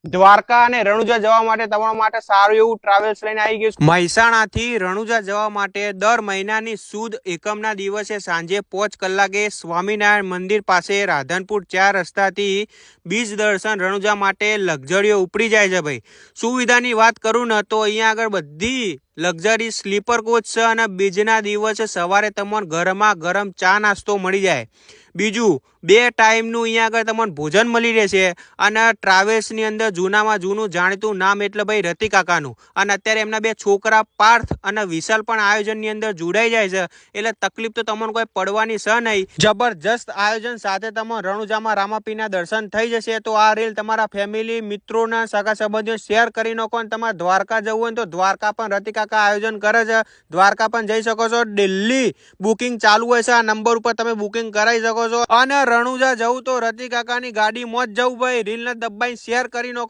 દ્વારકા અને રણુજા જવા માટે તમારા માટે સારું એવું ટ્રાવેલ્સ લઈને આવી ગયું છે। મહેસાણાથી રણુજા જવા માટે દર મહિનાની સુદ એકમના દિવસે સાંજે 5 કલાકે સ્વામિનારાયણ મંદિર પાસે રાધનપુર 4 રસ્તાથી બીજ દર્શન રણુજા માટે લક્ઝરીઓ ઉપડી જાય છે ભાઈ। સુવિધાની વાત કરું ને તો અહીંયા આગળ બધી લક્ઝરી સ્લીપર કોચ છે અને બીજના દિવસે સવારે તમને ગરમા ગરમ ચા નાસ્તો મળી જાય। બીજું 2 ટાઈમનું અહીંયા આગળ તમને ભોજન મળી રહેશે અને ટ્રાવેલ્સની અંદર જૂનામાં જૂનું જાણીતું નામ એટલે ભાઈ રતિ કાકાનું અને અત્યારે એમના 2 છોકરા પાર્થ અને વિશાલ પણ આયોજનની અંદર જોડાઈ જાય છે એટલે તકલીફ તો તમને કોઈ પડવાની છે નહીં। જબરજસ્ત આયોજન સાથે તમે રણુજામાં રામાપીરના દર્શન થઈ જશે। તો આ રીલ તમારા ફેમિલી મિત્રોના સગા સંબંધીઓ શેર કરી નાખો અને તમારે દ્વારકા જવું હોય તો દ્વારકા પણ રતિ કાકા આયોજન કરે છે, દ્વારકા પણ જઈ શકો છો। દિલ્હી બુકિંગ ચાલુ હોય છે, આ નંબર ઉપર તમે બુકિંગ કરાવી શકો છો અને રણુજા જવું તો રતિ કાકાની ગાડીમાં જ જવું ભાઈ। રીલને દબાઈ શેર કરી નાખો।